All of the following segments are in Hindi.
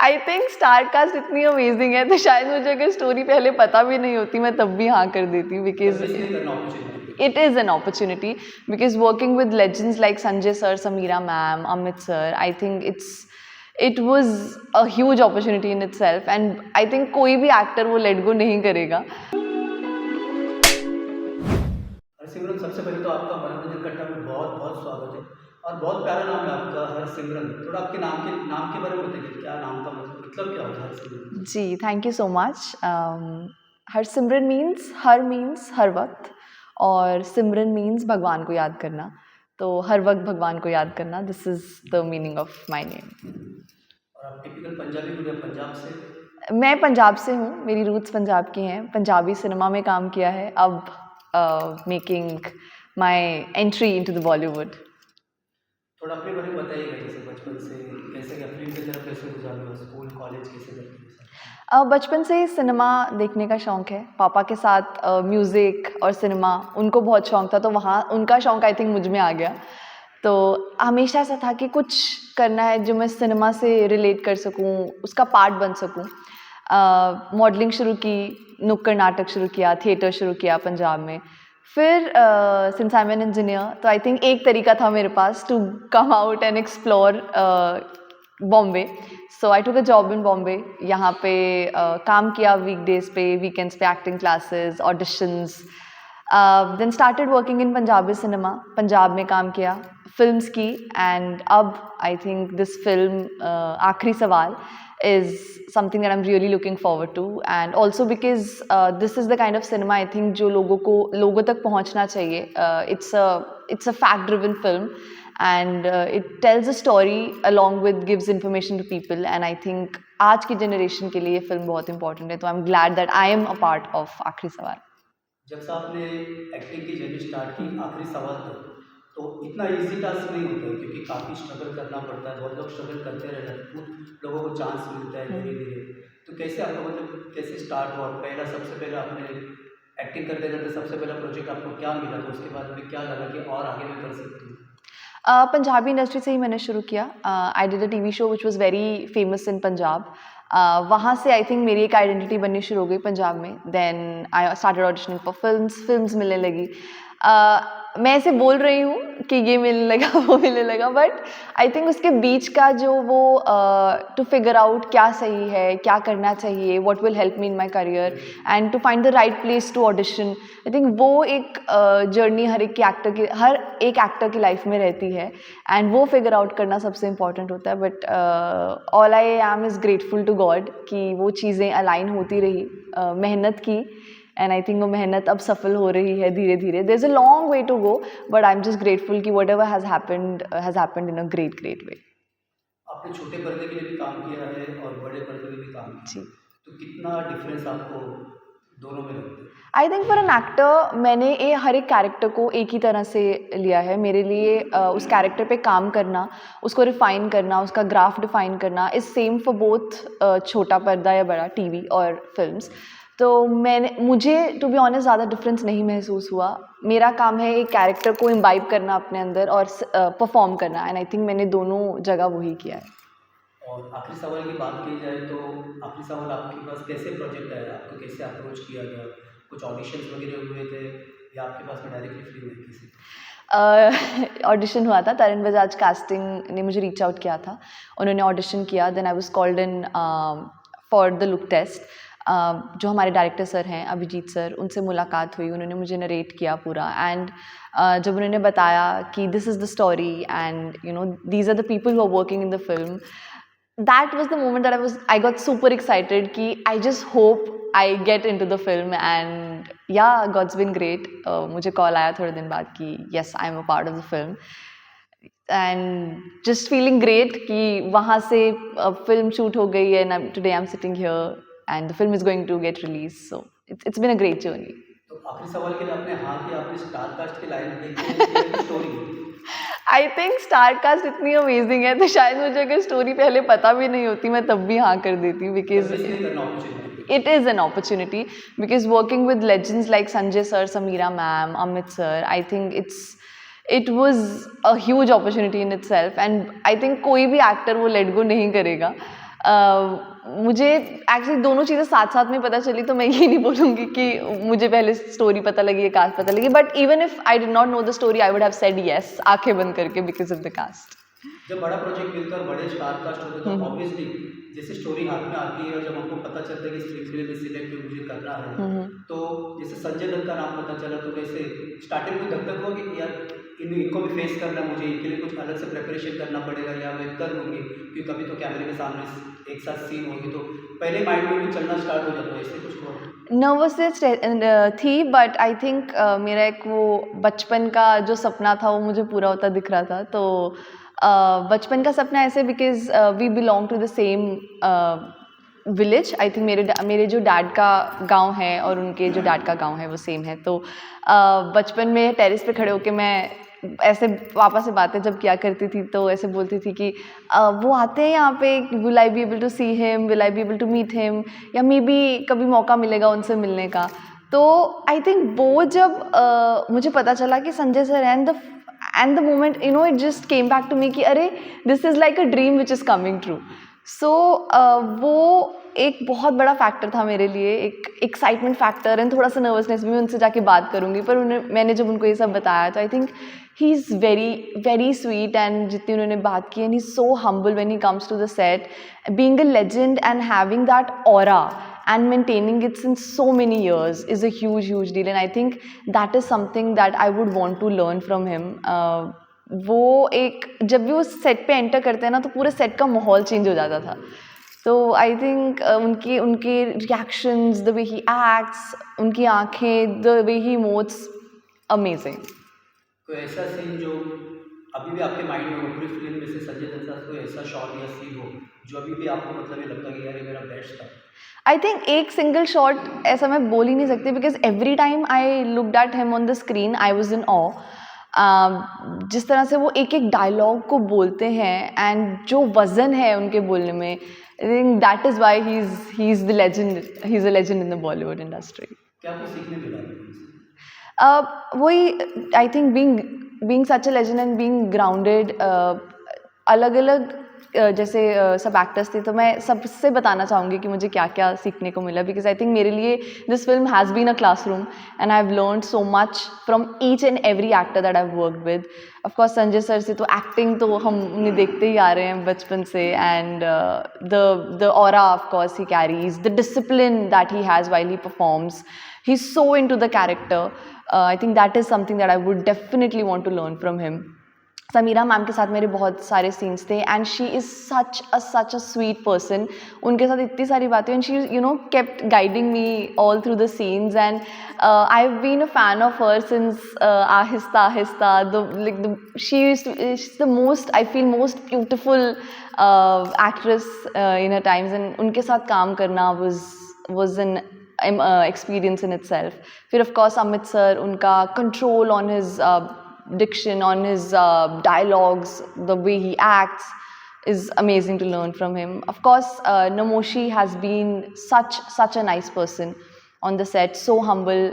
आई थिंक स्टार कास्ट इतनी अमेजिंग है तो शायद मुझे अगर स्टोरी पहले पता भी नहीं होती मैं तब भी हाँ कर देती because it is an opportunity because working with legends like Sanjay sir, Sameera ma'am, Amit sir, I think it was a huge opportunity in itself and I think कोई भी actor वो let go नहीं करेगा. हरसिमरन, सबसे पहले तो आपका मनोरंजन कट्टा में बहुत बहुत स्वागत है और बहुत प्यारा नाम है आपका हरसिमरन. थोड़ा आपके नाम के बारे में बताइए, क्या नाम का मतलब क्या होता है हरसिमरन? जी, thank you so much. Harsimran means हर मीन्स हर वक्त और सिमरन मीन्स भगवान को याद करना. तो हर वक्त भगवान को याद करना, this is the meaning of my name. और आप टिपिकल पंजाबी हो या पंजाब से? मैं पंजाब से हूँ, मेरी रूट्स पंजाब की हैं. पंजाबी सिनेमा में काम किया है, अब making my entry into the Bollywood. थोड़ा अपने बारे में बताइएगा, जैसे बचपन से कैसे क्या फिल्म की तरफ कैसे गुजारे, स्कूल कॉलेज कैसे करते? बचपन से ही सिनेमा देखने का शौक़ है. पापा के साथ म्यूज़िक और सिनेमा उनको बहुत शौक़ था, तो वहाँ उनका शौक़ आई थिंक मुझ में आ गया. तो हमेशा ऐसा था कि कुछ करना है जो मैं सिनेमा से रिलेट कर सकूं, उसका पार्ट बन सकूं. मॉडलिंग शुरू की, नुक्कड़ नाटक शुरू किया, थिएटर शुरू किया पंजाब में. फिर since I am an engineer तो आई थिंक एक तरीका था मेरे पास to come out and explore Bombay. So I took a job in Bombay. यहाँ पे काम किया वीकडेज पे, वीकेंड्स पे acting classes, auditions. Then started working in Punjabi cinema. Punjab में काम किया, फिल्म्स की, एंड अब आई थिंक दिस फिल्म आखिरी सवाल is something that I'm really looking forward to, and also because this is the kind of cinema I think जो लोगों तक पहुंचना चाहिए. It's a fact driven film and it tells a story along with gives information to people, and I think आज की generation के लिए ये film बहुत important है. तो I'm glad that I am a part of आखिरी सवाल. जब से आपने एक्टिंग की जर्नी स्टार्ट की आखिरी सवाल तक, तो इतना इजी टास्क नहीं होता है क्योंकि काफ़ी स्ट्रगल करना पड़ता है. बहुत लोग स्ट्रगल करते रहते हैं, कुछ लोगों को चांस मिलता है धीरे धीरे. तो कैसे आपका मतलब कैसे स्टार्ट हुआ? सबसे पहले आपने एक्टिंग करते करते सबसे पहला प्रोजेक्ट आपको क्या मिला, तो उसके बाद में क्या लगा कि और आगे मैं कर सकती हूँ? पंजाबी इंडस्ट्री से ही मैंने शुरू किया. I did a TV show which was very famous in Punjab. वहाँ से आई थिंक मेरी एक आइडेंटिटी बननी शुरू हो गई पंजाब में. Then I started auditioning for films मिलने लगी. मैं ऐसे बोल रही हूँ कि ये मिलने लगा वो मिलने लगा, बट आई थिंक उसके बीच का जो वो टू फिगर आउट क्या सही है, क्या करना चाहिए, what will help me in my career and to find the right place to audition. I think वो एक जर्नी हर एक एक्टर की लाइफ में रहती है, एंड वो फिगर आउट करना सबसे इम्पॉर्टेंट होता है. But all I am is grateful to God कि वो चीज़ें अलाइन होती रही, मेहनत की, एंड आई थिंक वो मेहनत अब सफल हो रही है धीरे धीरे. There is a long way to go, but I am just grateful कि whatever has happened in a great way. आपने छोटे पर्दे के लिए भी काम किया है और बड़े पर्दे के लिए भी काम किया, तो कितना डिफरेंस आपको दोनों में लगता है? I think for an actor मैंने हर एक कैरेक्टर को एक ही तरह से लिया है. मेरे लिए उस कैरेक्टर पे काम करना, उसको रिफाइन करना, उसका ग्राफ डिफाइन करना इज़ सेम फॉर बोथ छोटा पर्दा या बड़ा टीवी और फिल्म्स. तो मुझे टू बी ऑनेस्ट ज़्यादा डिफरेंस नहीं महसूस हुआ. मेरा काम है एक कैरेक्टर को इम्बाइब करना अपने अंदर और परफॉर्म करना, एंड आई थिंक मैंने दोनों जगह वही किया है. और आखिरी सवाल की बात की जाए तो आखिरी सवाल आपके पास कैसे प्रोजेक्ट आया, आपको कैसे अप्रोच किया गया? कुछ ऑडिशंस वगैरह हुए थे या आपके पास में डायरेक्टली फिल्म आई किसी? ऑडिशन हुआ था. तरण बजाज कास्टिंग ने मुझे रीच आउट किया था, उन्होंने ऑडिशन किया. Then I was called in for the look test. जो हमारे डायरेक्टर सर हैं अभिजीत सर, उनसे मुलाकात हुई, उन्होंने मुझे नरेट किया पूरा. एंड जब उन्होंने बताया कि this is the story and you know these are the people who are working in the film, that was the moment that I got super excited कि I just hope I get into the film. And yeah god's been great. मुझे कॉल आया थोड़े दिन बाद कि yes I am a part of the film, and just feeling great कि वहाँ से फिल्म शूट हो गई है and today I am sitting here and the film is going to get released, so it's been a great journey. तो आखिरी सवाल के लिए आपने हाँ किया, आपने स्टार कास्ट की लाइन देखी story? I think star cast इतनी अमेजिंग है तो शायद मुझे अगर स्टोरी पहले पता भी नहीं होती मैं तब भी हाँ कर देती, because it is an opportunity because working with legends like Sanjay sir, Sameera ma'am, Amit sir, I think it was a huge opportunity in itself, and I think कोई भी actor वो let go नहीं करेगा. मुझे एक्चुअली दोनों चीज़ें साथ साथ में पता चली, तो मैं ये नहीं बोलूँगी कि मुझे पहले स्टोरी पता लगी या कास्ट पता लगी, but even if I did not know the story I would have said yes आंखें बंद करके बिकॉज ऑफ द कास्ट. जब बड़ा प्रोजेक्ट मिलकर बड़े स्टार कास्ट होते तो ऑब्वियसली जैसे स्टोरी हाथ में आती है और जब हमको पता चलता है कि इस फिल्म के लिए सिलेक्ट मुझे करना है, तो जैसे संजय दत्त का नाम पता चला तो कैसे स्टार्टिंग में धक हुआ कि यार इनको भी फेस करना, मुझे इनके लिए कुछ अलग से प्रिपरेशन करना पड़ेगा या मैं कर लूँगी क्योंकि कभी तो कैमरे के सामने एक साथ सीन होगी तो पहले माइंड में भी चलना स्टार्ट हो जाता है, ऐसे कुछ हुआ? नर्वसनेस थी, बट आई थिंक मेरा एक वो बचपन का जो सपना था वो मुझे पूरा होता दिख रहा था. तो बचपन का सपना ऐसे because we belong to the same village. I think मेरे जो डैड का गांव है और उनके जो डैड का गांव है वो सेम है. तो बचपन में टेरेस पे खड़े होके मैं ऐसे पापा से बातें जब किया करती थी तो ऐसे बोलती थी कि वो आते हैं यहाँ पे, will I be able to see him, will I be able to meet him, या मे बी कभी मौका मिलेगा उनसे मिलने का. तो आई थिंक वो जब मुझे पता चला कि Sanjay sir and the moment you know it just came back to me कि अरे this is like a dream which is coming true. So वो एक बहुत बड़ा फैक्टर था मेरे लिए, एक एक्साइटमेंट फैक्टर एंड थोड़ा सा नर्वसनेस भी. मैं उनसे जाके बात करूँगी, पर मैंने जब उनको ये सब बताया तो I think he is very very sweet and जितनी उन्होंने बात की, and he is so humble when he comes to the set. Being a legend and having that aura and maintaining it since so many years is a huge deal, and I think that is something that I would want to learn from him. वो एक जब भी वो सेट पे एंटर करते हैं ना तो पूरे सेट का माहौल चेंज हो जाता था. तो आई थिंक उनके reactions, the way he acts, उनकी आंखें, the way he emotes, amazing. कोई ऐसा सीन जो अभी भी आपके माइंड में हो पूरी फिल्म में से, संजय दत्त का कोई ऐसा शॉट या सीन हो जो अभी भी आपको मतलब ये लगता है कि यार ये मेरा बेस्ट था? आई थिंक एक सिंगल शॉट ऐसा मैं बोल ही नहीं सकती because every time I looked at him on the screen I was in awe. जिस तरह से वो एक एक डायलॉग को बोलते हैं एंड जो वज़न है उनके बोलने में, आई think that is why he is the legend, he is a legend in the Bollywood industry. क्या कुछ सीखने मिला? वही I think being such a legend and being grounded. अलग अलग जैसे सब एक्टर्स थे तो मैं सबसे बताना चाहूँगी कि मुझे क्या क्या सीखने को मिला, बिकॉज आई थिंक मेरे लिए this film has been a classroom and I have learned so much from each and every actor that I have worked with. Of course Sanjay sir से तो एक्टिंग तो हम उन्हें देखते ही आ रहे हैं बचपन से, and the aura of course he carries, the discipline that he has while he performs, he is so into the character. I think that is something that I would definitely want to learn from him. Sameera ma'am के साथ मेरे बहुत सारे सीन्स थे and she is such a sweet person. उनके साथ इतनी सारी बातें, and she you know kept guiding me all through the scenes, and I have been a fan of her since Aahista Aahista. She is the most, I feel most beautiful actress in her times, and उनके साथ काम करना was an experience in itself. फिर of course अमित सर, उनका control on his diction, on his dialogues, the way he acts is amazing to learn from him. Of course, Namoshi has been such a nice person on the set, so humble,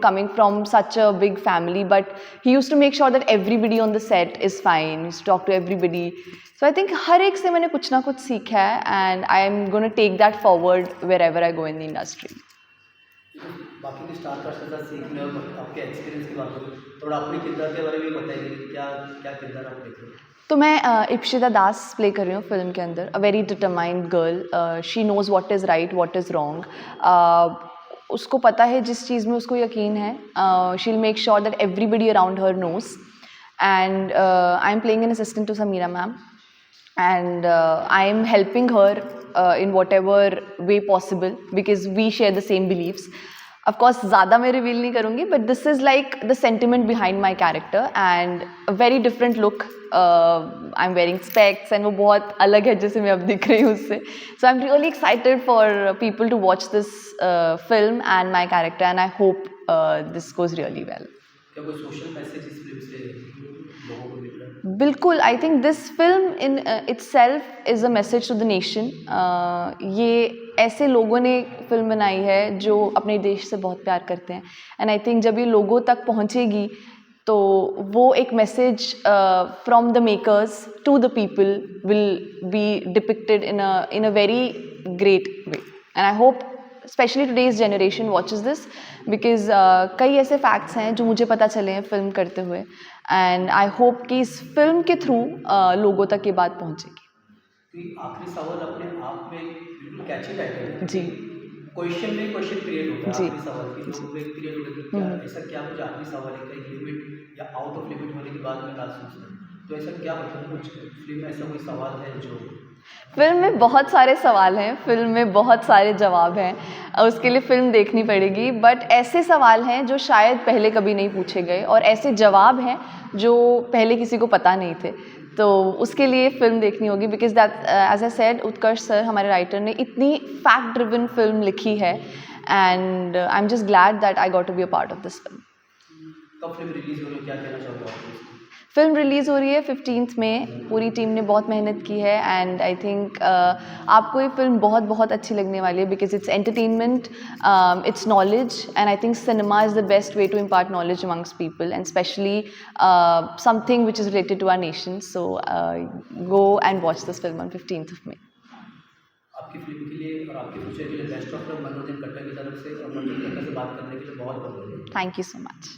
coming from such a big family, but he used to make sure that everybody on the set is fine. He used to talk to everybody. So I think हर एक से मैंने कुछ ना कुछ सीखा है, and I am going to take that forward wherever I go in the industry. बाकी के स्टार कास्ट के साथ सीखने और आपके एक्सपीरियंस की बात करूँ, थोड़ा अपने किरदार के बारे में बताइए कि क्या क्या किरदार आप देख रहे हो? तो मैं इप्शिता दास प्ले कर रही हूँ फिल्म के अंदर. A very determined girl, she knows what is right what is wrong. उसको पता है जिस चीज़ में उसको यकीन है, she will make sure that everybody around her knows. And I am playing an assistant to Sameera ma'am, and I am helping her in whatever way possible because we share the same beliefs. Of course ज़्यादा मैं रिवील नहीं करूँगी, but this is like the sentiment behind my character and a very different look. I'm wearing specs and वो बहुत अलग है जैसे मैं अब दिख रही हूँ उससे. So I'm really excited for people to watch this film and my character, and I hope this goes really well. क्या कोई सोशल मैसेज इस फिल्म से लोगों को मिल रहा है? बिल्कुल. I think this film in itself is a message to the nation. ये ऐसे लोगों ने फिल्म बनाई है जो अपने देश से बहुत प्यार करते हैं, एंड आई थिंक जब ये लोगों तक पहुँचेगी तो वो एक message from the makers to the people will be depicted in a very great way, and I hope especially today's generation watches this because कई ऐसे facts हैं जो मुझे पता चले हैं फिल्म करते हुए, and I hope कि इस फिल्म के थ्रू लोगों तक ये बात पहुंचेगी। कि आखिरी सवाल अपने आप में बिल्कुल कैची टाइटल है जी क्वेश्चन में क्वेश्चन क्रिएट होता है जी आखिरी सवाल की लोगों में क्रिएट होता है कि क्या ऐसा क्या कुछ आखिरी सवाल है कहीं लिमिट या आउट ऑफ लिमिट होने के बाद में लास्ट सोचते हैं तो ऐसा क्या मतलब कुछ फिल्म में ऐसा कोई सवाल है जो फिल्म में बहुत सारे सवाल हैं, फिल्म में बहुत सारे जवाब हैं, उसके लिए फिल्म देखनी पड़ेगी, बट ऐसे सवाल हैं जो शायद पहले कभी नहीं पूछे गए और ऐसे जवाब हैं जो पहले किसी को पता नहीं थे, तो उसके लिए फिल्म देखनी होगी because that as I said Utkarsh sir हमारे राइटर ने इतनी फैक्ट ड्रिवन फिल्म लिखी है and I am just glad that I got to be a part of this film. कब फिल्म रिलीज हो रही है क्या कहना चाहोगे आप इसको? फिल्म रिलीज़ हो रही है 15th में, पूरी टीम ने बहुत मेहनत की है एंड आई थिंक आपको ये फिल्म बहुत बहुत अच्छी लगने वाली है because it's entertainment, it's knowledge and I think cinema is the best way to impart knowledge amongst people and specially something which is related to our nation, so go and watch this film on 15th of May। आपकी फिल्म के लिए और आपके फ्यूचर के लिए बेस्ट ऑफ लक मनोज कट्टा की तरफ से और मनोज कट्टा से बात करने के लिए बहुत बहुत धन्यवाद। Thank you so much.